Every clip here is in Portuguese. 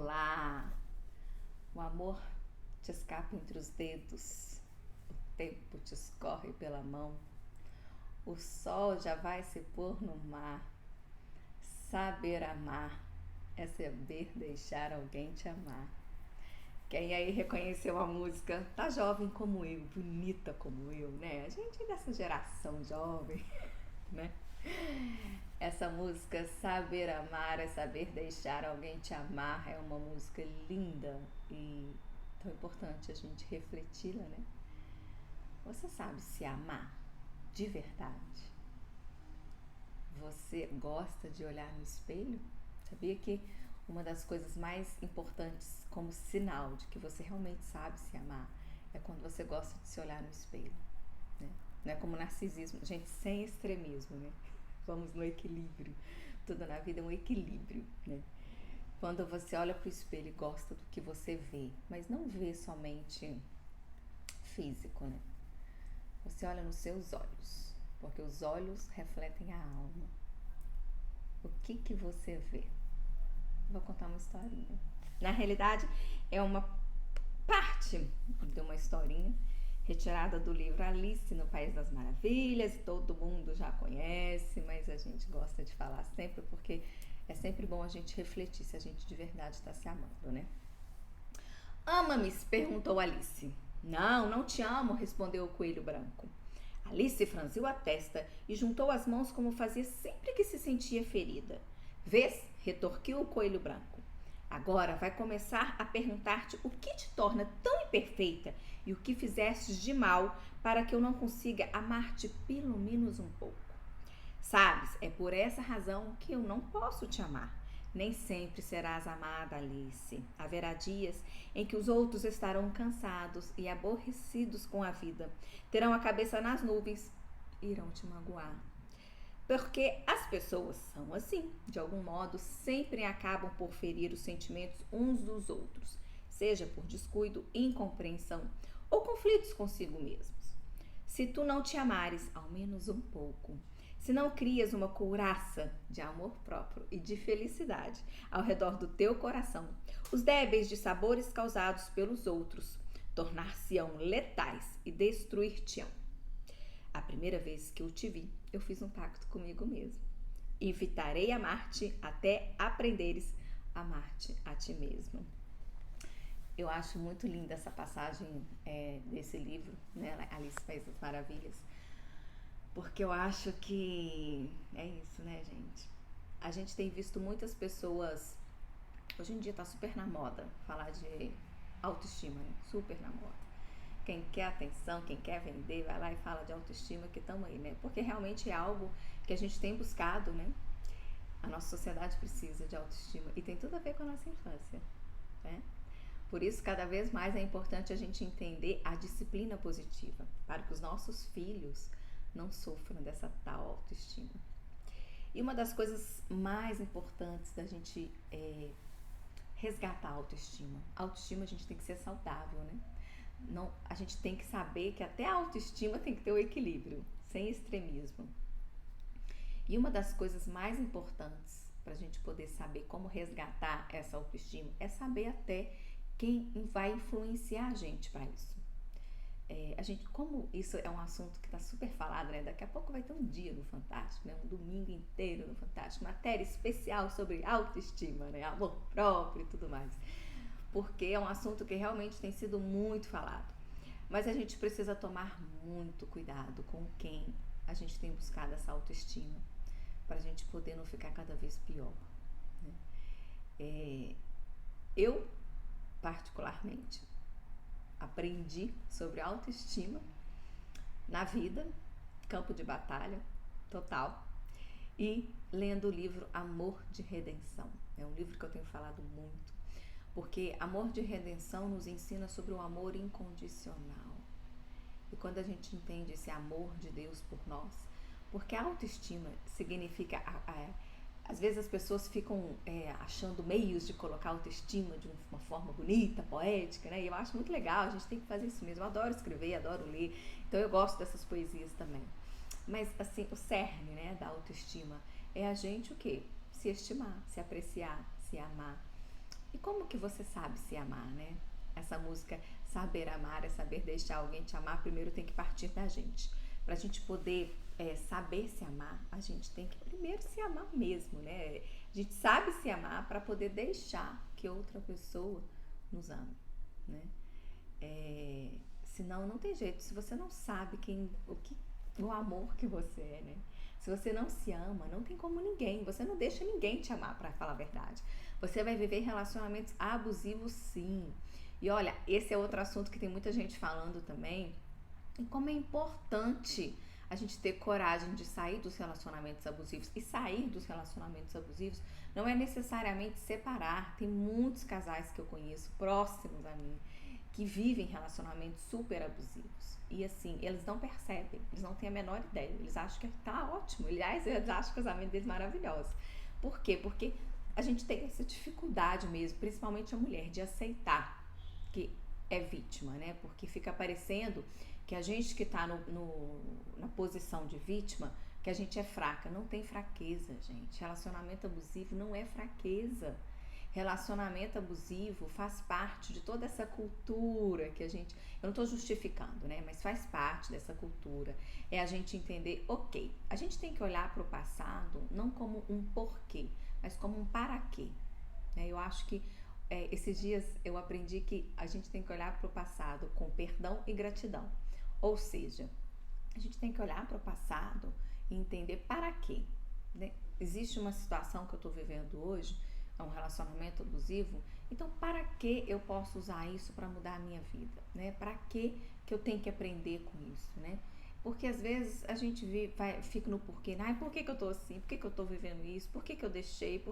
lá. O amor te escapa entre os dedos, o tempo te escorre pela mão, o sol já vai se pôr no mar. Saber amar é saber deixar alguém te amar. Quem aí reconheceu a música tá jovem como eu, bonita como eu, né? A gente é dessa geração jovem, né? Essa música Saber Amar é Saber Deixar Alguém Te Amar é uma música linda e tão importante a gente refleti-la, né? Você sabe se amar de verdade? Você gosta de olhar no espelho? Sabia que uma das coisas mais importantes como sinal de que você realmente sabe se amar é quando você gosta de se olhar no espelho, né? Não é como narcisismo, gente, sem extremismo, né? Vamos no equilíbrio. Tudo na vida é um equilíbrio, né? Quando você olha para o espelho e gosta do que você vê, mas não vê somente físico, né? Você olha nos seus olhos, porque os olhos refletem a alma. O que você vê? Vou contar uma historinha. Na realidade, é uma parte de uma historinha retirada do livro Alice no País das Maravilhas. Todo mundo já conhece, mas a gente gosta de falar sempre porque é sempre bom a gente refletir se a gente de verdade está se amando, né? Ama-me? Perguntou Alice. Não, não te amo, respondeu o coelho branco. Alice franziu a testa e juntou as mãos como fazia sempre que se sentia ferida. Vês? Retorquiu o coelho branco. Agora vai começar a perguntar-te o que te torna tão imperfeita e o que fizestes de mal para que eu não consiga amar-te pelo menos um pouco. Sabes, é por essa razão que eu não posso te amar. Nem sempre serás amada, Alice. Haverá dias em que os outros estarão cansados e aborrecidos com a vida. Terão a cabeça nas nuvens, irão te magoar. Porque as pessoas são assim, de algum modo, sempre acabam por ferir os sentimentos uns dos outros, seja por descuido, incompreensão ou conflitos consigo mesmos. Se tu não te amares, ao menos um pouco, se não crias uma couraça de amor próprio e de felicidade ao redor do teu coração, os débeis de sabores causados pelos outros tornar-se-ão letais e destruir-te-ão. A primeira vez que eu te vi, eu fiz um pacto comigo mesmo. Evitarei amar-te até aprenderes a amar-te a ti mesmo. Eu acho muito linda essa passagem desse livro, né, Alice no País das Maravilhas, porque eu acho que é isso, né, gente? A gente tem visto muitas pessoas, hoje em dia tá super na moda falar de autoestima, né? Super na moda. Quem quer atenção, quem quer vender, vai lá e fala de autoestima, que estamos aí, né? Porque realmente é algo que a gente tem buscado, né? A nossa sociedade precisa de autoestima e tem tudo a ver com a nossa infância, né? Por isso, cada vez mais é importante a gente entender a disciplina positiva, para que os nossos filhos não sofram dessa tal autoestima. E uma das coisas mais importantes da gente resgatar a autoestima. A autoestima a gente tem que ser saudável, né? Não, a gente tem que saber que até a autoestima tem que ter o equilíbrio, sem extremismo. E uma das coisas mais importantes para a gente poder saber como resgatar essa autoestima é saber até quem vai influenciar a gente para isso. A gente, como isso é um assunto que está super falado, né? Daqui a pouco vai ter um dia no Fantástico, né? Um domingo inteiro no Fantástico, matéria especial sobre autoestima, né? Amor próprio e tudo mais. Porque é um assunto que realmente tem sido muito falado. Mas a gente precisa tomar muito cuidado com quem a gente tem buscado essa autoestima, para a gente poder não ficar cada vez pior, né? Eu, particularmente, aprendi sobre autoestima na vida, campo de batalha total, e lendo o livro Amor de Redenção. É um livro que eu tenho falado muito, porque Amor de Redenção nos ensina sobre o amor incondicional. E quando a gente entende esse amor de Deus por nós, porque a autoestima significa às vezes as pessoas ficam achando meios de colocar autoestima de uma forma bonita, poética, né? E eu acho muito legal, a gente tem que fazer isso mesmo. Eu adoro escrever, adoro ler, então eu gosto dessas poesias também. Mas, assim, o cerne, né, da autoestima é a gente o quê? Se estimar, se apreciar, se amar. E como que você sabe se amar, né? Essa música Saber Amar é saber deixar alguém te amar, primeiro tem que partir da gente. Pra gente poder saber se amar, a gente tem que primeiro se amar mesmo, né? A gente sabe se amar para poder deixar que outra pessoa nos ame, né? É, senão não tem jeito. Se você não sabe o amor que você é, né? Se você não se ama, não tem como ninguém. Você não deixa ninguém te amar, para falar a verdade. Você vai viver relacionamentos abusivos, sim. E olha, esse é outro assunto que tem muita gente falando também. E como é importante a gente ter coragem de sair dos relacionamentos abusivos. E sair dos relacionamentos abusivos não é necessariamente separar. Tem muitos casais que eu conheço próximos a mim que vivem relacionamentos super abusivos. E assim, eles não percebem, eles não têm a menor ideia. Eles acham que tá ótimo. Aliás, eles acham o casamento deles maravilhoso. Por quê? Porque a gente tem essa dificuldade mesmo, principalmente a mulher, de aceitar que é vítima, né? Porque fica parecendo que a gente que tá na posição de vítima, que a gente é fraca. Não tem fraqueza, gente. Relacionamento abusivo não é fraqueza. Relacionamento abusivo faz parte de toda essa cultura que a gente... Eu não estou justificando, né? Mas faz parte dessa cultura. É a gente entender, ok, a gente tem que olhar para o passado não como um porquê, mas como um para quê. Eu acho que esses dias eu aprendi que a gente tem que olhar para o passado com perdão e gratidão. Ou seja, a gente tem que olhar para o passado e entender para quê, né? Existe uma situação que eu estou vivendo hoje, é um relacionamento abusivo, então para que eu posso usar isso para mudar a minha vida, né? Para que eu tenho que aprender com isso, né? Porque às vezes a gente fica no porquê, né? Por que eu tô assim? Por que eu tô vivendo isso? Por que eu deixei?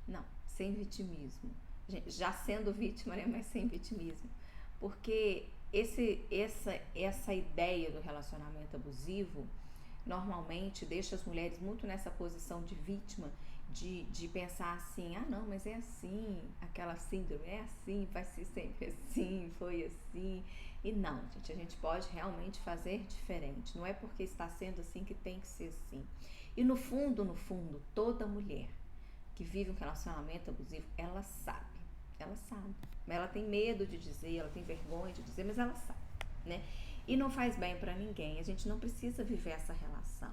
Não, sem vitimismo. Gente, já sendo vítima, né? Mas sem vitimismo. Porque essa ideia do relacionamento abusivo normalmente deixa as mulheres muito nessa posição de vítima, de pensar assim, ah não, mas é assim, aquela síndrome é assim, vai ser sempre assim, foi assim. E não, gente, a gente pode realmente fazer diferente. Não é porque está sendo assim que tem que ser assim. E no fundo, toda mulher que vive um relacionamento abusivo, ela sabe. Ela sabe. Ela tem medo de dizer, ela tem vergonha de dizer, mas ela sabe, né? E não faz bem pra ninguém. A gente não precisa viver essa relação.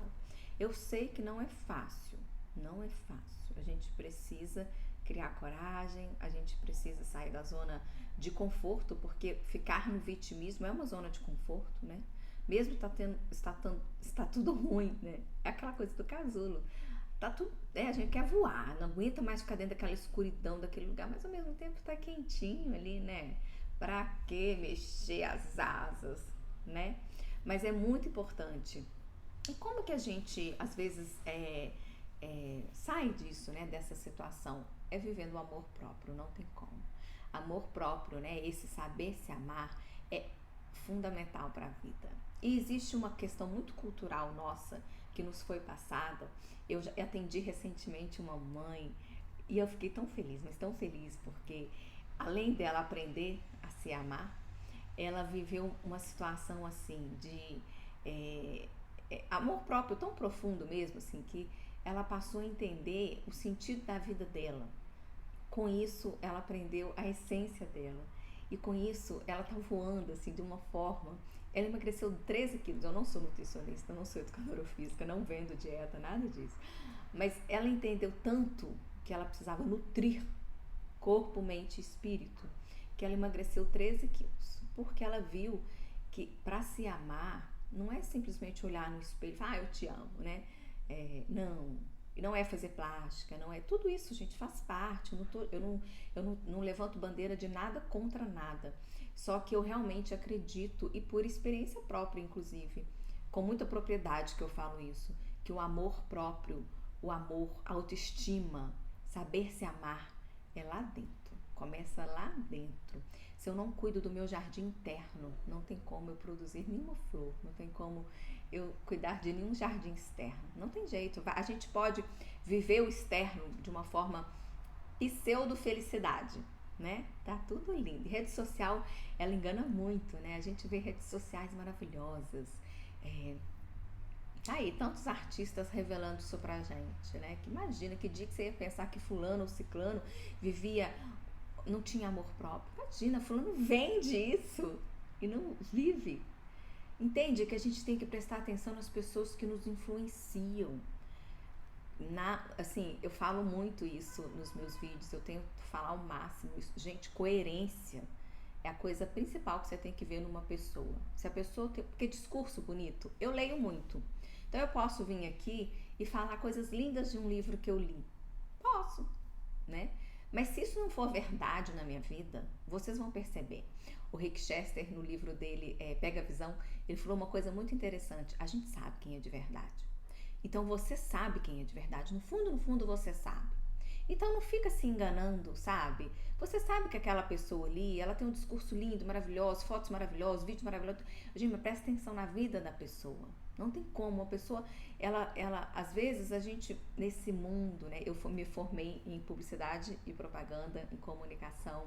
Eu sei que não é fácil. Não é fácil. A gente precisa criar coragem, a gente precisa sair da zona de conforto, porque ficar no vitimismo é uma zona de conforto, né? Mesmo está tudo ruim, né? É aquela coisa do casulo. Tá tudo, a gente quer voar, não aguenta mais ficar dentro daquela escuridão daquele lugar, mas ao mesmo tempo tá quentinho ali, né? Pra que mexer as asas, né? Mas é muito importante. E como que a gente, às vezes, sai disso, né? Dessa situação? É vivendo o amor próprio, não tem como. Amor próprio, né? Esse saber se amar é fundamental para a vida. E existe uma questão muito cultural nossa que nos foi passada. Eu já atendi recentemente uma mãe e eu fiquei tão feliz, mas tão feliz, porque além dela aprender a se amar, ela viveu uma situação assim de amor próprio tão profundo mesmo, assim, que ela passou a entender o sentido da vida dela. Com isso, ela aprendeu a essência dela. E com isso, ela tá voando, assim, de uma forma... Ela emagreceu 13 quilos. Eu não sou nutricionista, não sou educadora física, não vendo dieta, nada disso. Mas ela entendeu tanto que ela precisava nutrir corpo, mente e espírito, que ela emagreceu 13 quilos. Porque ela viu que para se amar, não é simplesmente olhar no espelho e falar, eu te amo, né? Não é fazer plástica, não é... Tudo isso, gente, faz parte. Eu não levanto bandeira de nada contra nada. Só que eu realmente acredito, e por experiência própria, inclusive, com muita propriedade que eu falo isso, que o amor próprio, o amor, a autoestima, saber se amar, é lá dentro. Começa lá dentro. Se eu não cuido do meu jardim interno, não tem como eu produzir nenhuma flor, não tem como eu cuidar de nenhum jardim externo. Não tem jeito. A gente pode viver o externo de uma forma pseudo-felicidade, né? Tá tudo lindo. Rede social, ela engana muito, né? A gente vê redes sociais maravilhosas. Tá aí, tantos artistas revelando isso pra gente, né? Que imagina, que dia que você ia pensar que fulano ou ciclano vivia não tinha amor próprio. Imagina, fulano vende isso e não vive. Entende que a gente tem que prestar atenção nas pessoas que nos influenciam. Assim, eu falo muito isso nos meus vídeos, eu tento falar ao máximo isso. Gente, coerência é a coisa principal que você tem que ver numa pessoa. Se a pessoa tem... Porque discurso bonito, eu leio muito. Então eu posso vir aqui e falar coisas lindas de um livro que eu li. Posso, né? Mas se isso não for verdade na minha vida, vocês vão perceber. O Rick Chester, no livro dele, Pega a Visão, ele falou uma coisa muito interessante. A gente sabe quem é de verdade. Então você sabe quem é de verdade. No fundo você sabe. Então não fica se enganando, sabe? Você sabe que aquela pessoa ali, ela tem um discurso lindo, maravilhoso, fotos maravilhosas, vídeos maravilhosos. Gente, mas presta atenção na vida da pessoa. Não tem como, a pessoa, ela, às vezes a gente, nesse mundo, né? Eu me formei em publicidade e propaganda, em comunicação.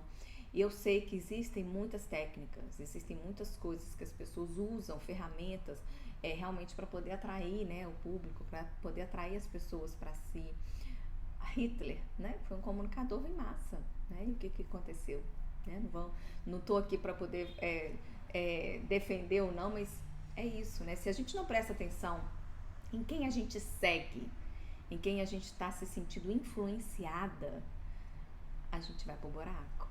E eu sei que existem muitas técnicas, existem muitas coisas que as pessoas usam, ferramentas, realmente para poder atrair, né, o público, para poder atrair as pessoas para si. Hitler, né, foi um comunicador em massa, né, e o que aconteceu? Né? Não estou aqui para poder defender ou não, mas é isso, né? Se a gente não presta atenção em quem a gente segue, em quem a gente está se sentindo influenciada, a gente vai pro buraco.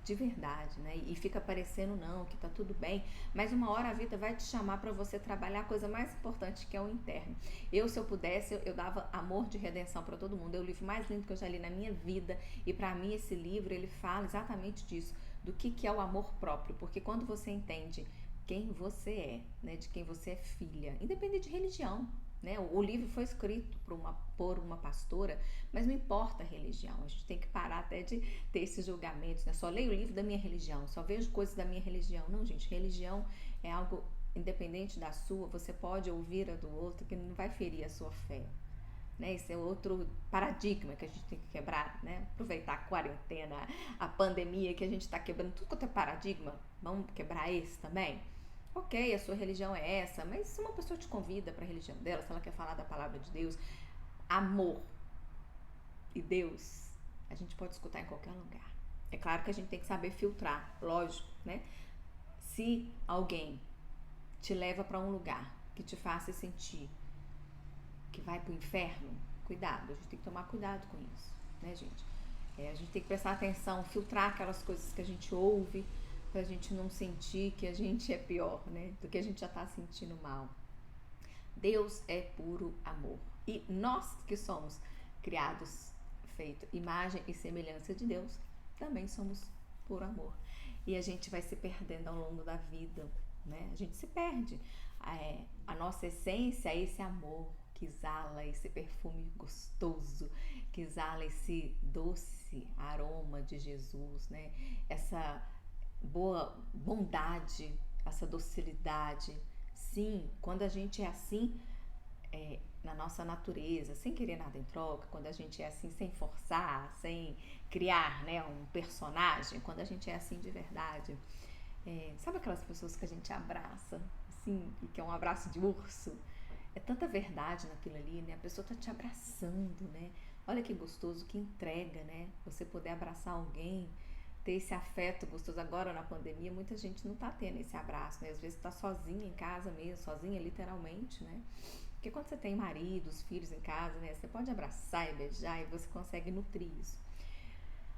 De verdade, né? E fica parecendo não, que tá tudo bem, mas uma hora a vida vai te chamar para você trabalhar a coisa mais importante, que é o interno. Se eu pudesse, eu dava amor de redenção para todo mundo. É o livro mais lindo que eu já li na minha vida, e para mim esse livro, ele fala exatamente disso, do que é o amor próprio, porque quando você entende quem você é, né, de quem você é filha, independente de religião, né? O livro foi escrito por uma pastora, mas não importa a religião, a gente tem que parar até de ter esses julgamentos, né? Só leio o livro da minha religião, só vejo coisas da minha religião. Não, gente, religião é algo independente da sua, você pode ouvir a do outro, que não vai ferir a sua fé, né? Esse é outro paradigma que a gente tem que quebrar, né? Aproveitar a quarentena, a pandemia, que a gente está quebrando tudo quanto é paradigma, vamos quebrar esse também? Ok, a sua religião é essa, mas se uma pessoa te convida para a religião dela, se ela quer falar da palavra de Deus, amor e Deus, a gente pode escutar em qualquer lugar. É claro que a gente tem que saber filtrar, lógico, né? Se alguém te leva para um lugar que te faça sentir que vai pro inferno, cuidado, a gente tem que tomar cuidado com isso, né, gente? A gente tem que prestar atenção, filtrar aquelas coisas que a gente ouve, pra gente não sentir que a gente é pior, né, do que a gente já tá sentindo mal. Deus é puro amor. E nós que somos criados, feito imagem e semelhança de Deus, também somos puro amor. E a gente vai se perdendo ao longo da vida, né? A gente se perde. A nossa essência é esse amor que exala esse perfume gostoso, que exala esse doce aroma de Jesus, né? Essa boa bondade, essa docilidade. Sim, quando a gente é assim, na nossa natureza, sem querer nada em troca, quando a gente é assim sem forçar, sem criar, né, um personagem, quando a gente é assim de verdade, sabe aquelas pessoas que a gente abraça, assim, e que é um abraço de urso? É tanta verdade naquilo ali, né? A pessoa tá te abraçando, né? Olha que gostoso, que entrega, né? Você poder abraçar alguém, ter esse afeto gostoso. Agora na pandemia, muita gente não tá tendo esse abraço, né? Às vezes tá sozinha em casa mesmo, sozinha literalmente, né? Porque quando você tem marido, os filhos em casa, né? Você pode abraçar e beijar e você consegue nutrir isso.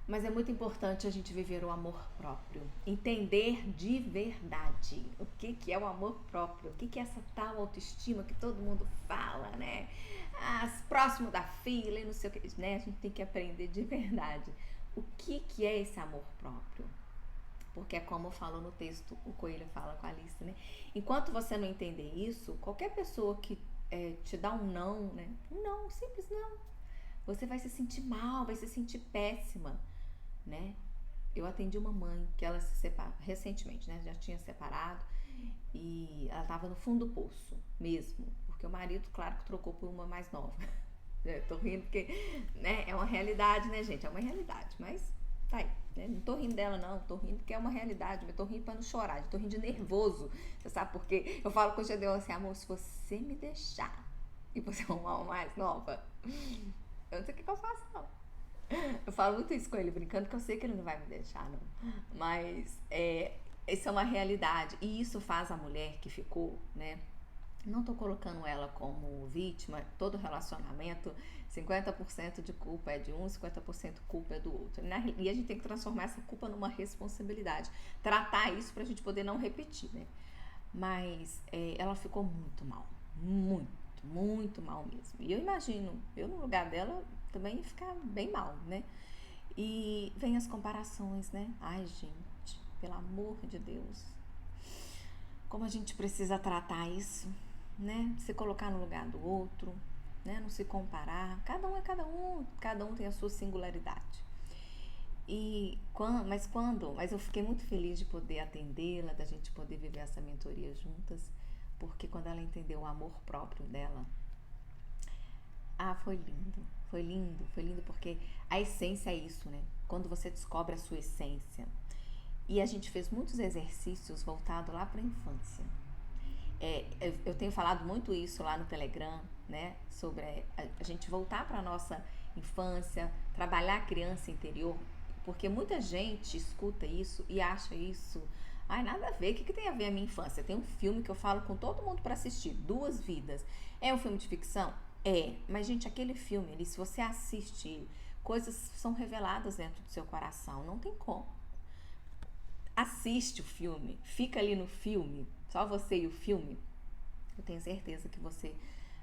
Mas é muito importante a gente viver o amor próprio, entender de verdade o que é o amor próprio, o que é essa tal autoestima que todo mundo fala, né? Próximo da fila e não sei o que, né? A gente tem que aprender de verdade o que é esse amor próprio. Porque é como falou no texto, o Coelho fala com a Alice, né? Enquanto você não entender isso, qualquer pessoa que te dá um não, né? Um não, simples não. Você vai se sentir mal, vai se sentir péssima, né? Eu atendi uma mãe que ela se separou recentemente, né? Já tinha separado e ela tava no fundo do poço mesmo, porque o marido, claro, que trocou por uma mais nova. Eu tô rindo porque, né, é uma realidade, né, gente? É uma realidade, mas tá aí, né? Não tô rindo dela, não, tô rindo porque é uma realidade, mas tô rindo pra não chorar, eu tô rindo de nervoso. Você sabe por quê? Eu falo com o Gedeon assim, amor, se você me deixar e você arrumar uma mais nova, eu não sei o que eu faço, não. Eu falo muito isso com ele, brincando, que eu sei que ele não vai me deixar, não. Mas isso é uma realidade. E isso faz a mulher que ficou, né? Não tô colocando ela como vítima, todo relacionamento, 50% de culpa é de um, 50% culpa é do outro. E a gente tem que transformar essa culpa numa responsabilidade. Tratar isso pra gente poder não repetir, né? Mas ela ficou muito mal. Muito, muito mal mesmo. E eu imagino, eu no lugar dela também ia ficar bem mal, né? E vem as comparações, né? Ai, gente, pelo amor de Deus. Como a gente precisa tratar isso, né? Se colocar no lugar do outro, né? Não se comparar. Cada um é cada um tem a sua singularidade. Mas eu fiquei muito feliz de poder atendê-la, da gente poder viver essa mentoria juntas, porque quando ela entendeu o amor próprio dela, foi lindo, foi lindo, foi lindo, porque a essência é isso, né? Quando você descobre a sua essência. E a gente fez muitos exercícios voltados lá para a infância. Eu tenho falado muito isso lá no Telegram, né? Sobre a gente voltar para a nossa infância, trabalhar a criança interior, porque muita gente escuta isso e acha isso, ai, nada a ver, o que tem a ver a minha infância? Tem um filme que eu falo com todo mundo para assistir, Duas Vidas. É um filme de ficção? Mas gente, aquele filme ali, se você assiste, coisas são reveladas dentro do seu coração, não tem como. Assiste o filme, fica ali no filme, só você e o filme, eu tenho certeza que você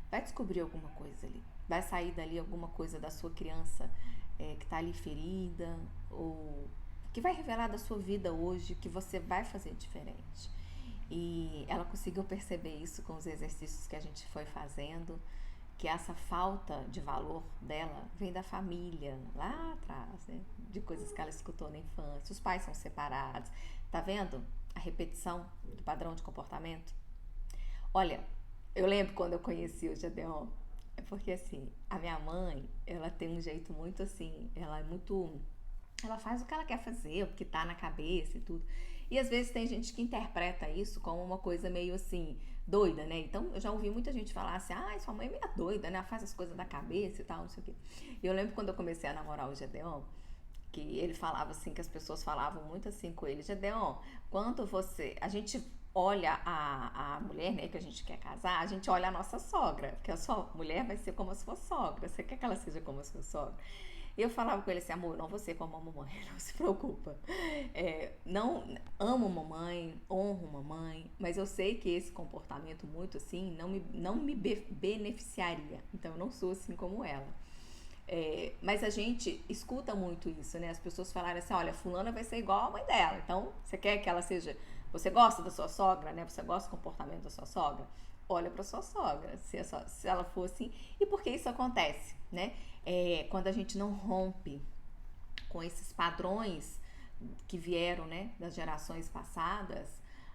vai descobrir alguma coisa ali. Vai sair dali alguma coisa da sua criança que está ali ferida, ou que vai revelar da sua vida hoje, que você vai fazer diferente. E ela conseguiu perceber isso com os exercícios que a gente foi fazendo, que essa falta de valor dela vem da família, lá atrás, né? De coisas que ela escutou na infância. Os pais são separados. Tá vendo a repetição do padrão de comportamento? Olha, eu lembro quando eu conheci o Gedeon, é porque assim, a minha mãe, ela tem um jeito muito assim, ela faz o que ela quer fazer, o que tá na cabeça e tudo. E às vezes tem gente que interpreta isso como uma coisa meio assim, doida, né? Então eu já ouvi muita gente falar assim, sua mãe é meio doida, né? Ela faz as coisas da cabeça e tal, não sei o quê. E eu lembro quando eu comecei a namorar o Gedeon, que ele falava assim, que as pessoas falavam muito assim com ele, Gedeon, quando a gente olha a mulher, né, que a gente quer casar, a gente olha a nossa sogra, porque a sua mulher vai ser como a sua sogra, você quer que ela seja como a sua sogra? E eu falava com ele assim, amor, não você como a mamãe, não se preocupa. Não amo mamãe, honro mamãe, mas eu sei que esse comportamento muito assim não me beneficiaria. Então eu não sou assim como ela. Mas a gente escuta muito isso, né? As pessoas falarem assim, olha, fulana vai ser igual a mãe dela. Então, você quer que ela seja... Você gosta da sua sogra, né? Você gosta do comportamento da sua sogra? Olha pra sua sogra, se ela for assim. E por que isso acontece, né? Quando a gente não rompe com esses padrões que vieram, né, das gerações passadas,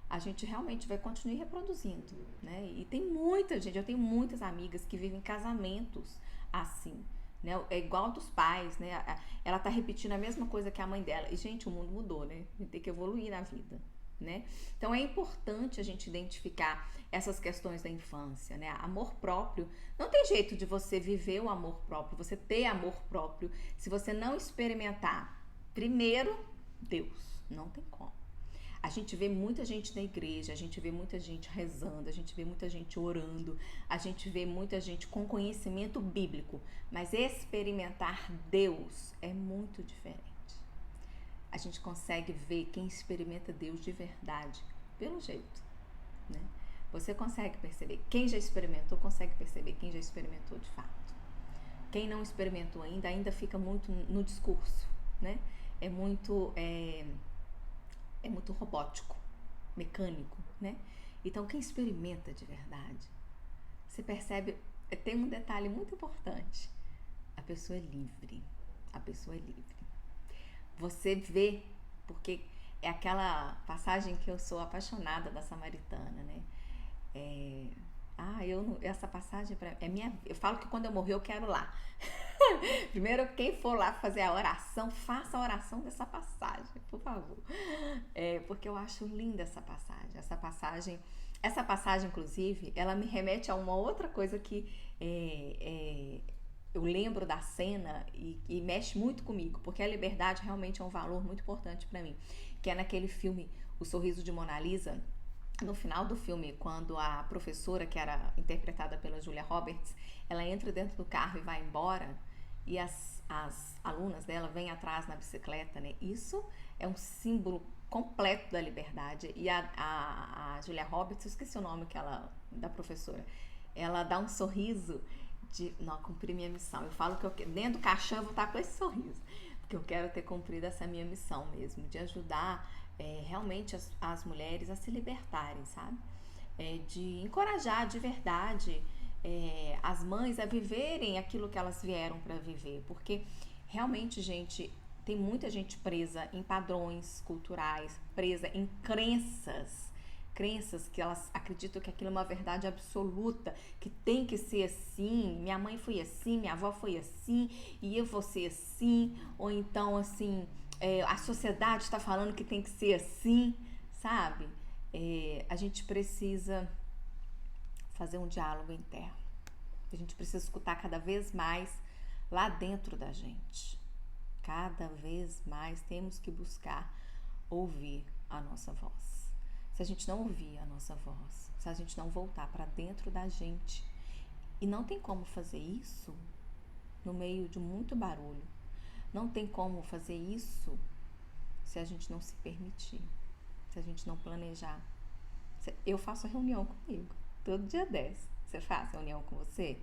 a gente realmente vai continuar reproduzindo, né? E tem muita gente, eu tenho muitas amigas que vivem casamentos assim, né? É igual dos pais, né? Ela tá repetindo a mesma coisa que a mãe dela. E, gente, o mundo mudou, né? A gente tem que evoluir na vida, né? Então é importante a gente identificar essas questões da infância, né? Amor próprio, não tem jeito de você viver o amor próprio, você ter amor próprio, se você não experimentar primeiro Deus, não tem como. A gente vê muita gente na igreja, a gente vê muita gente rezando, a gente vê muita gente orando, a gente vê muita gente com conhecimento bíblico, mas experimentar Deus é muito diferente. A gente consegue ver quem experimenta Deus de verdade pelo jeito, né? Você consegue perceber. Quem já experimentou consegue perceber quem já experimentou de fato. Quem não experimentou ainda fica muito no discurso, né? É muito robótico, mecânico, né? Então, quem experimenta de verdade, você percebe, tem um detalhe muito importante. A pessoa é livre. A pessoa é livre. Você vê, porque é aquela passagem que eu sou apaixonada da Samaritana, né? Essa passagem é minha. Eu falo que quando eu morrer eu quero lá. Primeiro, quem for lá fazer a oração, faça a oração dessa passagem, por favor. Porque eu acho linda essa passagem. Essa passagem, inclusive, ela me remete a uma outra coisa que eu lembro da cena e mexe muito comigo, porque a liberdade realmente é um valor muito importante para mim, que é naquele filme O Sorriso de Mona Lisa. No final do filme, quando a professora, que era interpretada pela Julia Roberts, ela entra dentro do carro e vai embora, e as alunas dela vêm atrás na bicicleta, né? Isso é um símbolo completo da liberdade. E a Julia Roberts, eu esqueci o nome da professora, ela dá um sorriso de, não, cumpri minha missão. Eu falo que dentro do caixão eu vou estar com esse sorriso, porque eu quero ter cumprido essa minha missão mesmo, de ajudar realmente as mulheres a se libertarem, sabe? De encorajar de verdade as mães a viverem aquilo que elas vieram para viver, porque realmente, gente, tem muita gente presa em padrões culturais, presa em crenças que elas acreditam que aquilo é uma verdade absoluta, que tem que ser assim, minha mãe foi assim, minha avó foi assim, e eu vou ser assim, ou então assim, a sociedade está falando que tem que ser assim, sabe? A gente precisa fazer um diálogo interno. A gente precisa escutar cada vez mais lá dentro da gente. Cada vez mais temos que buscar ouvir a nossa voz. Se a gente não ouvir a nossa voz, se a gente não voltar para dentro da gente, e não tem como fazer isso no meio de muito barulho, não tem como fazer isso se a gente não se permitir, se a gente não planejar. Eu faço reunião comigo, todo dia 10. Você faz reunião com você?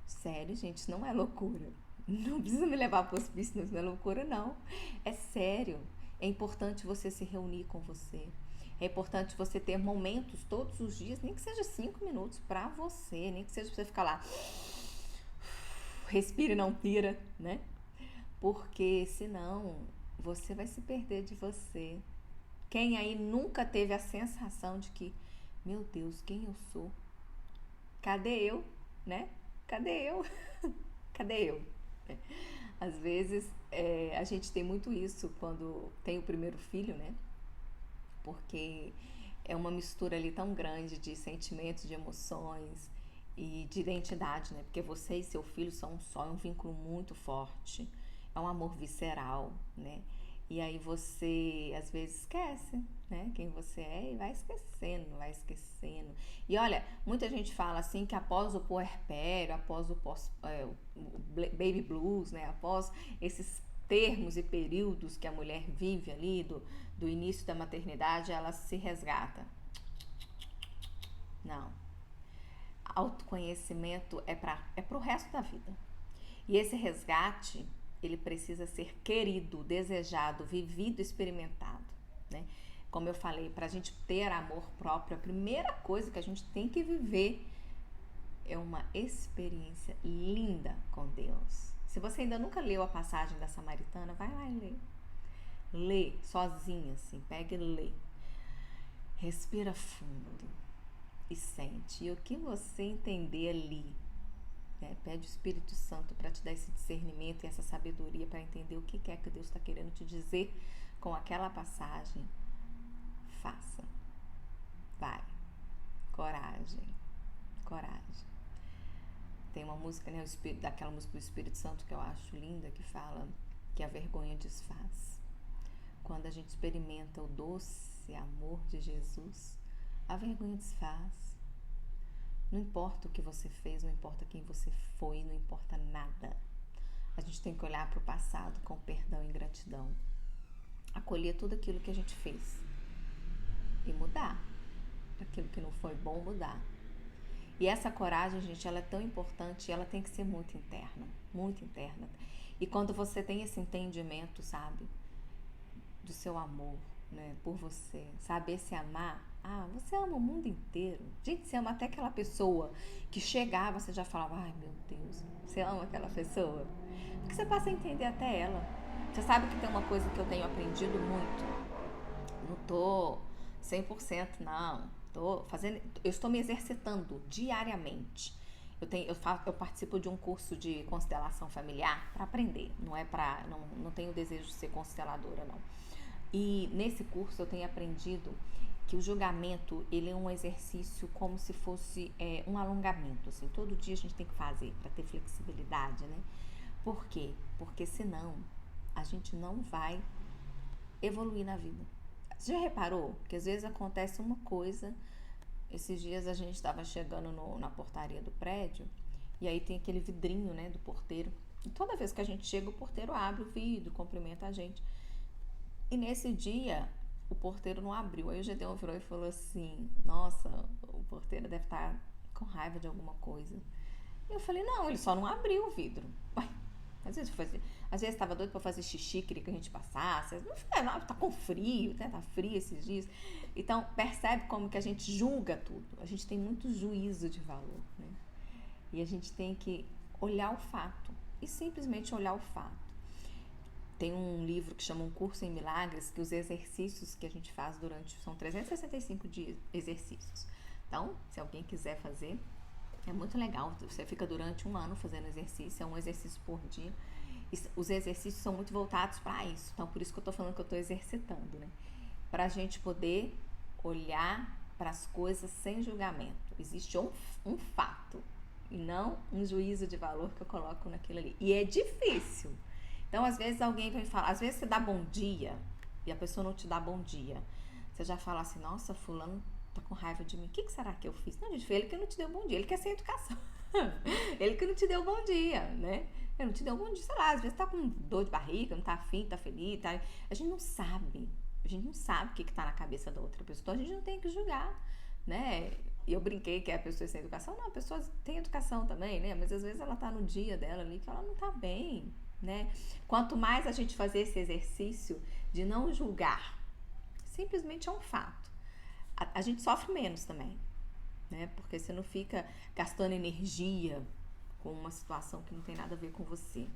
Sério, gente, isso não é loucura. Não precisa me levar para o hospício, não é loucura, não. É sério. É importante você se reunir com você. É importante você ter momentos todos os dias, nem que seja 5 minutos para você, nem que seja pra você ficar lá, respira e não pira, né? Porque senão você vai se perder de você. Quem aí nunca teve a sensação de que, meu Deus, quem eu sou? Cadê eu, né? Cadê eu? Cadê eu? Às vezes a gente tem muito isso quando tem o primeiro filho, né? Porque é uma mistura ali tão grande de sentimentos, de emoções e de identidade, né? Porque você e seu filho são um só, é um vínculo muito forte, é um amor visceral, né? E aí você às vezes esquece, né? Quem você é e vai esquecendo, vai esquecendo. E olha, muita gente fala assim que após o puerpério, após o baby blues, né? Após esses termos e períodos que a mulher vive ali do início da maternidade, ela se resgata. Não. Autoconhecimento é pro resto da vida. E esse resgate, ele precisa ser querido, desejado, vivido, experimentado, né? Como eu falei, para a gente ter amor próprio, a primeira coisa que a gente tem que viver é uma experiência linda com Deus. Se você ainda nunca leu a passagem da Samaritana, vai lá e lê. Lê sozinha, assim, pega e lê. Respira fundo e sente. E o que você entender ali, né? Pede o Espírito Santo para te dar esse discernimento e essa sabedoria para entender o que é que Deus está querendo te dizer com aquela passagem. Faça. Vai. Coragem. Coragem. Tem uma música, né, daquela música do Espírito Santo que eu acho linda, que fala que a vergonha desfaz. Quando a gente experimenta o doce amor de Jesus, a vergonha desfaz. Não importa o que você fez, não importa quem você foi, não importa nada. A gente tem que olhar para o passado com perdão e gratidão. Acolher tudo aquilo que a gente fez e mudar. Aquilo que não foi bom, mudar. E essa coragem, gente, ela é tão importante, ela tem que ser muito interna, muito interna. E quando você tem esse entendimento, sabe, do seu amor, né, por você, saber se amar, você ama o mundo inteiro. Gente, você ama até aquela pessoa que chegava, você já falava, ai meu Deus, você ama aquela pessoa? Porque você passa a entender até ela. Você sabe que tem uma coisa que eu tenho aprendido muito, não tô 100% não, eu estou me exercitando diariamente. Eu participo de um curso de constelação familiar para aprender, não tenho desejo de ser consteladora, não. E nesse curso eu tenho aprendido que o julgamento, ele é um exercício como se fosse um alongamento, assim, todo dia a gente tem que fazer para ter flexibilidade, né? Por quê? Porque senão a gente não vai evoluir na vida. Você já reparou que às vezes acontece uma coisa? Esses dias a gente estava chegando na portaria do prédio e aí tem aquele vidrinho, né, do porteiro. E toda vez que a gente chega, o porteiro abre o vidro, cumprimenta a gente. E nesse dia, o porteiro não abriu. Aí o Gedeon virou e falou assim: nossa, o porteiro deve estar com raiva de alguma coisa. E eu falei: não, ele só não abriu o vidro. Ué, às vezes estava doido para fazer xixi, queria que a gente passasse. Não, tá com frio, né? Tá frio esses dias. Então, percebe como que a gente julga tudo. A gente tem muito juízo de valor, né? E a gente tem que olhar o fato. E simplesmente olhar o fato. Tem um livro que chama Um Curso em Milagres, que os exercícios que a gente faz são 365 dias exercícios. Então, se alguém quiser fazer, é muito legal. Você fica durante um ano fazendo exercício, é um exercício por dia. E os exercícios são muito voltados para isso. Então, por isso que eu tô falando que eu tô exercitando, né? Pra gente poder olhar para as coisas sem julgamento. Existe um fato e não um juízo de valor que eu coloco naquilo ali. E é difícil. Então, às vezes alguém vai falar, às vezes você dá bom dia e a pessoa não te dá bom dia. Você já fala assim: nossa, fulano tá com raiva de mim. O que será que eu fiz? Não, gente, foi ele que não te deu bom dia. Ele quer sem educação. Ele que não te deu bom dia, né? Ele não te deu bom dia, sei lá, às vezes tá com dor de barriga, não tá afim, tá feliz, tá... A gente não sabe. A gente não sabe o que tá na cabeça da outra pessoa. Então, a gente não tem que julgar, né? E eu brinquei que a pessoa é sem educação. Não, a pessoa tem educação também, né? Mas às vezes ela tá no dia dela ali que ela não tá bem, né? Quanto mais a gente fazer esse exercício de não julgar, simplesmente é um fato, a gente sofre menos também, né? Porque você não fica gastando energia com uma situação que não tem nada a ver com você.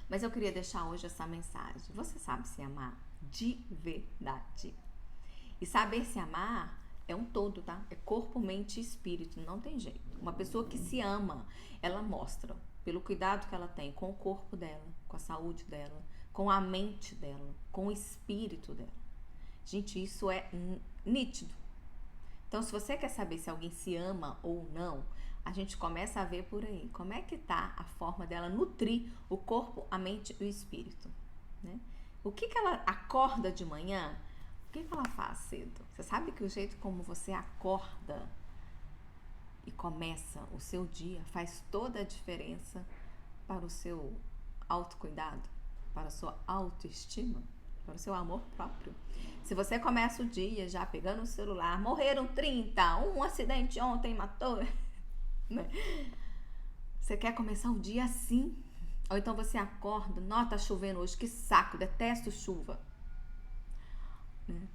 Mas eu queria deixar hoje essa mensagem: você sabe se amar de verdade. E saber se amar é um todo, tá? É corpo, mente e espírito, não tem jeito. Uma pessoa que se ama, ela mostra pelo cuidado que ela tem com o corpo dela, com a saúde dela, com a mente dela, com o espírito dela. Gente, isso é nítido. Então, se você quer saber se alguém se ama ou não, a gente começa a ver por aí. Como é que tá a forma dela nutrir o corpo, a mente e o espírito, né? O que ela acorda de manhã? O que ela faz cedo? Você sabe que o jeito como você acorda e começa o seu dia faz toda a diferença para o seu autocuidado, para a sua autoestima, para o seu amor próprio. Se você começa o dia já pegando o celular: morreram 30, um acidente ontem matou, né? Você quer começar o dia assim? Ou então você acorda: nossa, tá chovendo hoje, que saco, detesto chuva, né?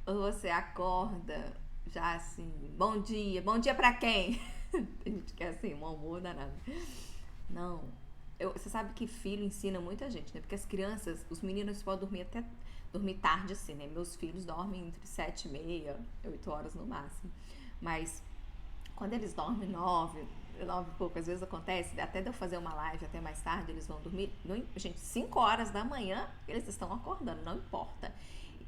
Ou você acorda já assim: bom dia pra quem? Tem gente que é assim, um amor danado. Não, você sabe que filho ensina muita gente, né? Porque as crianças, os meninos podem dormir tarde assim, né? Meus filhos dormem entre 7h30, 8 horas no máximo. Mas quando eles dormem 9 e pouco, às vezes acontece, até de eu fazer uma live até mais tarde, eles vão dormir, gente, 5 horas da manhã, eles estão acordando, não importa.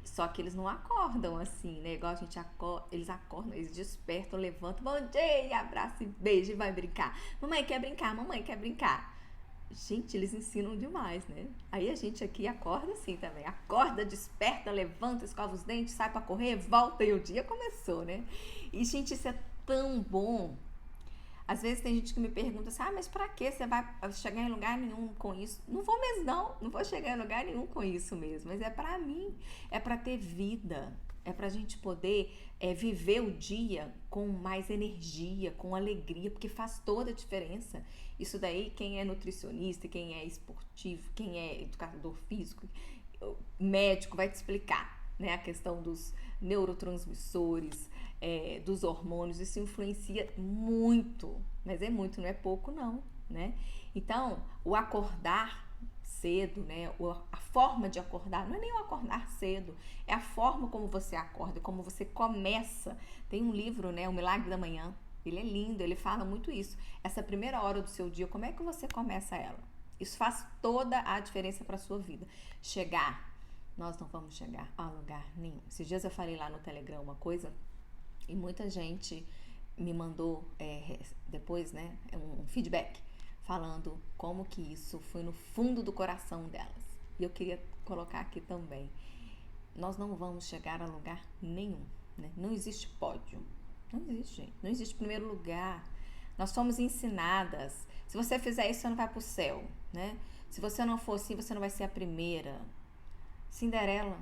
Só que eles não acordam assim, né? Igual a gente acorda, eles acordam, eles despertam, levantam: bom dia, abraço e beijo e vai brincar. Mamãe quer brincar, mamãe quer brincar. Gente, eles ensinam demais, né? Aí a gente aqui acorda assim também. Acorda, desperta, levanta, escova os dentes, sai pra correr, volta e o dia começou, né? E, gente, isso é tão bom. Às vezes tem gente que me pergunta assim: mas pra que você vai chegar em lugar nenhum com isso? Não vou mesmo, não vou chegar em lugar nenhum com isso mesmo, mas é pra mim, é pra ter vida, é pra gente poder viver o dia com mais energia, com alegria, porque faz toda a diferença. Isso daí, quem é nutricionista, quem é esportivo, quem é educador físico, médico, vai te explicar, né? A questão dos neurotransmissores, dos hormônios, isso influencia muito, mas é muito, não é pouco não, né? Então, o acordar cedo, né? A forma de acordar, não é nem o acordar cedo, é a forma como você acorda, como você começa. Tem um livro, né? O Milagre da Manhã, ele é lindo, ele fala muito isso. Essa primeira hora do seu dia, como é que você começa ela? Isso faz toda a diferença para a sua vida. Chegar nós não vamos chegar a lugar nenhum. Esses dias eu falei lá no Telegram uma coisa e muita gente me mandou depois, né, um feedback falando como que isso foi no fundo do coração delas. E eu queria colocar aqui também. Nós não vamos chegar a lugar nenhum, né? Não existe pódio. Não existe, gente. Não existe primeiro lugar. Nós fomos ensinadas. Se você fizer isso, você não vai pro céu, né? Se você não for assim, você não vai ser a primeira. Cinderela,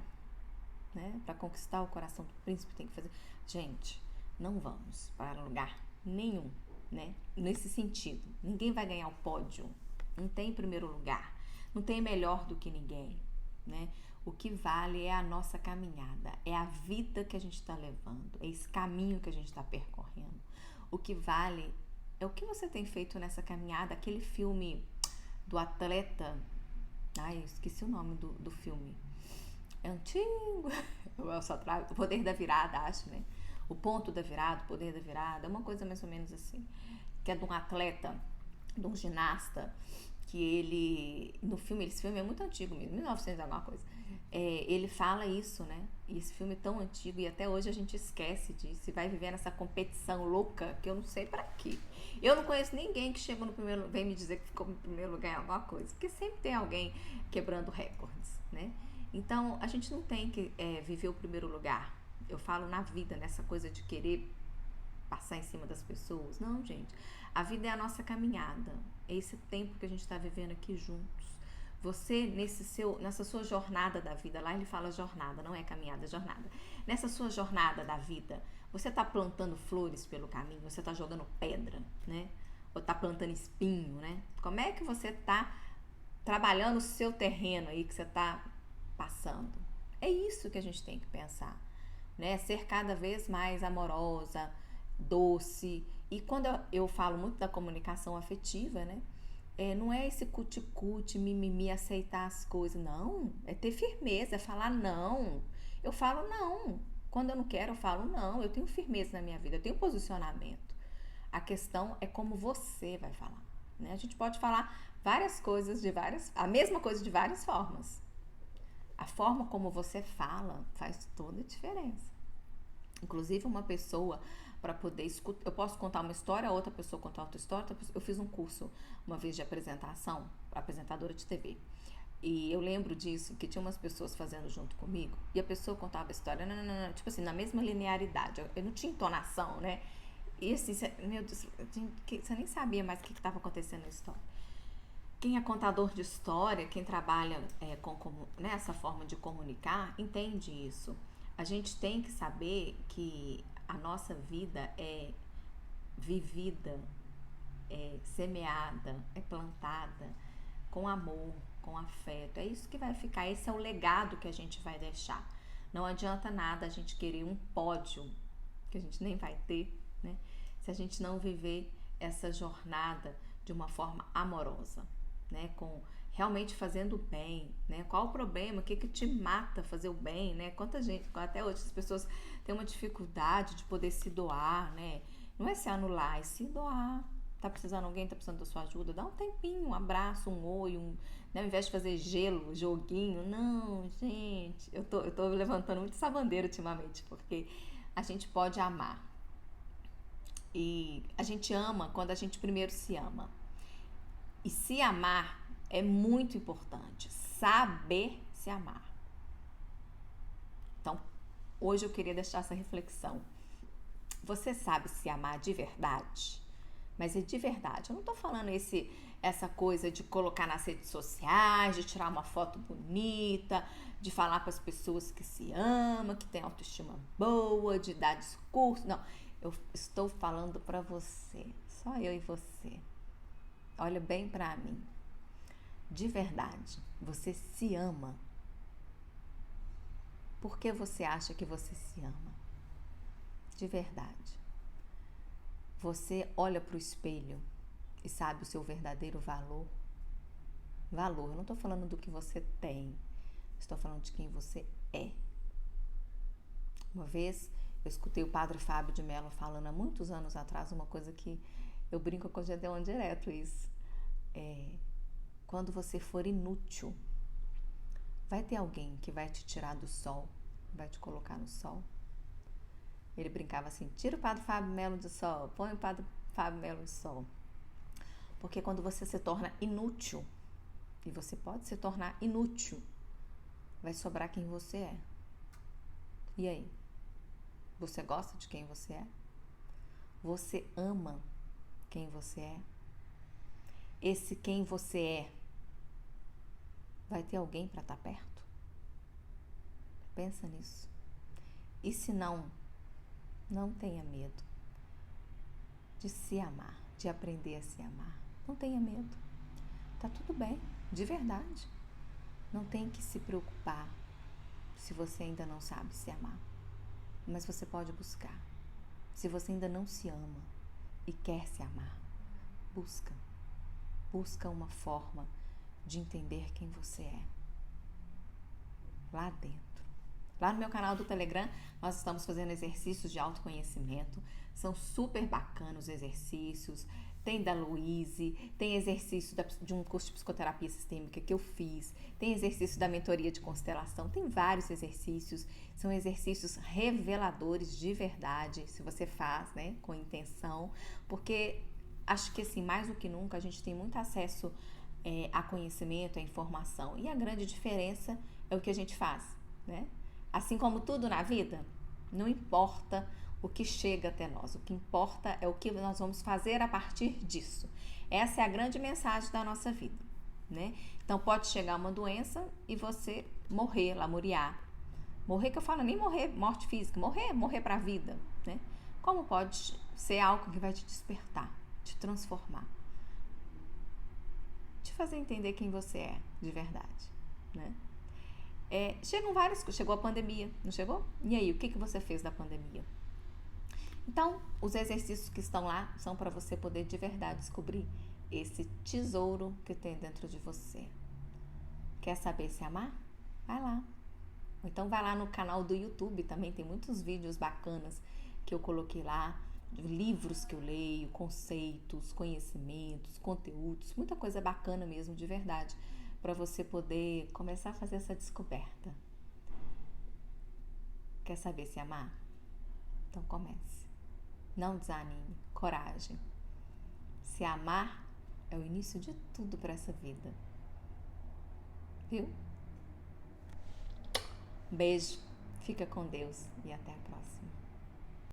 né? Para conquistar o coração do príncipe tem que fazer. Gente, não vamos para lugar nenhum, né? Nesse sentido. Ninguém vai ganhar o pódio. Não tem primeiro lugar. Não tem melhor do que ninguém, né? O que vale é a nossa caminhada, é a vida que a gente está levando, é esse caminho que a gente está percorrendo. O que vale é o que você tem feito nessa caminhada. Aquele filme do atleta, ai, eu esqueci o nome do filme, é antigo, eu só trago, o poder da virada, acho, né? O ponto da virada, o poder da virada, é uma coisa mais ou menos assim, que é de um atleta, de um ginasta, que ele, no filme, esse filme é muito antigo mesmo, 1900 alguma coisa, ele fala isso, né? E esse filme é tão antigo e até hoje a gente esquece disso e vai viver nessa competição louca que eu não sei pra quê. Eu não conheço ninguém que chegou no primeiro, vem me dizer que ficou no primeiro lugar em alguma coisa, porque sempre tem alguém quebrando recordes, né? Então, a gente não tem que viver o primeiro lugar. Eu falo na vida, nessa coisa de querer passar em cima das pessoas. Não, gente. A vida é a nossa caminhada. É esse tempo que a gente está vivendo aqui juntos. Você, nessa sua jornada da vida, lá ele fala jornada, não é caminhada, é jornada. Nessa sua jornada da vida, você está plantando flores pelo caminho, você está jogando pedra, né? Ou está plantando espinho, né? Como é que você está trabalhando o seu terreno aí que você está passando? É isso que a gente tem que pensar, né? Ser cada vez mais amorosa, doce. E quando eu falo muito da comunicação afetiva, né? Não é esse cuti-cuti, mimimi, aceitar as coisas, não. É ter firmeza, é falar não. Eu falo não. Quando eu não quero, eu falo não. Eu tenho firmeza na minha vida, eu tenho posicionamento. A questão é como você vai falar, né? A gente pode falar várias coisas a mesma coisa de várias formas. A forma como você fala faz toda a diferença. Inclusive, uma pessoa, para poder escutar, eu posso contar uma história, a outra pessoa contar outra história. Eu fiz um curso uma vez de apresentação, apresentadora de TV. E eu lembro disso, que tinha umas pessoas fazendo junto comigo, e a pessoa contava a história, não, tipo assim, na mesma linearidade. Eu não tinha entonação, né? E assim, meu Deus, você nem sabia mais o que estava acontecendo na história. Quem é contador de história, quem trabalha né, essa forma de comunicar, entende isso. A gente tem que saber que a nossa vida é vivida, é semeada, é plantada com amor, com afeto. É isso que vai ficar, esse é o legado que a gente vai deixar. Não adianta nada a gente querer um pódio, que a gente nem vai ter, né? Se a gente não viver essa jornada de uma forma amorosa, né? Com realmente fazendo o bem, né? Qual o problema? O que te mata fazer o bem, né? Quanta gente, até hoje as pessoas têm uma dificuldade de poder se doar, né? Não é se anular, é se doar. Tá precisando alguém, tá precisando da sua ajuda, dá um tempinho, um abraço, um oi, né? Ao invés de fazer gelo, joguinho, não, gente, eu tô levantando muito essa bandeira ultimamente, porque a gente pode amar. E a gente ama quando a gente primeiro se ama. E se amar é muito importante, saber se amar. Então, hoje eu queria deixar essa reflexão. Você sabe se amar de verdade? Mas é de verdade. Eu não tô falando essa coisa de colocar nas redes sociais, de tirar uma foto bonita, de falar para as pessoas que se ama, que tem autoestima boa, de dar discurso. Não, eu estou falando para você, só eu e você. Olha bem para mim. De verdade, você se ama? Por que você acha que você se ama? De verdade. Você olha para o espelho e sabe o seu verdadeiro valor? Valor, eu não estou falando do que você tem, estou falando de quem você é. Uma vez eu escutei o padre Fábio de Mello falando há muitos anos atrás uma coisa que eu brinco com o Gedeon direto isso. Quando você for inútil, Vai ter alguém que vai te tirar do sol, vai te colocar no sol. Ele brincava assim, tira o Padre Fábio Melo do sol, põe o Padre Fábio Melo do sol. Porque quando você se torna inútil, e você pode se tornar inútil, vai sobrar quem você é. E aí? Você gosta de quem você é? Você ama quem você é? Esse quem você é, vai ter alguém para estar perto? Pensa nisso. E se não, não tenha medo de se amar, de aprender a se amar. Não tenha medo. Tá tudo bem, de verdade. Não tem que se preocupar se você ainda não sabe se amar. Mas você pode buscar. Se você ainda não se ama e quer se amar, busca. Busca uma forma de entender quem você é. Lá dentro. Lá no meu canal do Telegram, nós estamos fazendo exercícios de autoconhecimento. São super bacanas os exercícios. Tem da Louise, tem exercício de um curso de psicoterapia sistêmica que eu fiz, tem exercício da mentoria de constelação, tem vários exercícios. São exercícios reveladores de verdade, se você faz, né, com intenção, porque acho que assim, mais do que nunca, a gente tem muito acesso a conhecimento, a informação, e a grande diferença é o que a gente faz, né? Assim como tudo na vida, não importa o que chega até nós, o que importa é o que nós vamos fazer a partir disso. Essa é a grande mensagem da nossa vida, né? Então pode chegar uma doença e você morrer, lamuriar. Morrer, que eu falo, nem morrer, morte física, morrer para a vida, né? Como pode ser algo que vai te despertar, te transformar, te fazer entender quem você é de verdade, né? Chegou a pandemia, não chegou? E aí, o que você fez da pandemia? Então, os exercícios que estão lá são para você poder de verdade descobrir esse tesouro que tem dentro de você. Quer saber se amar? Vai lá. Ou então vai lá no canal do YouTube, também tem muitos vídeos bacanas que eu coloquei lá, livros que eu leio, conceitos, conhecimentos, conteúdos, muita coisa bacana mesmo, de verdade, para você poder começar a fazer essa descoberta. Quer saber se amar? Então comece. Não desanime, coragem. Se amar é o início de tudo para essa vida. Viu? Beijo, fica com Deus e até a próxima.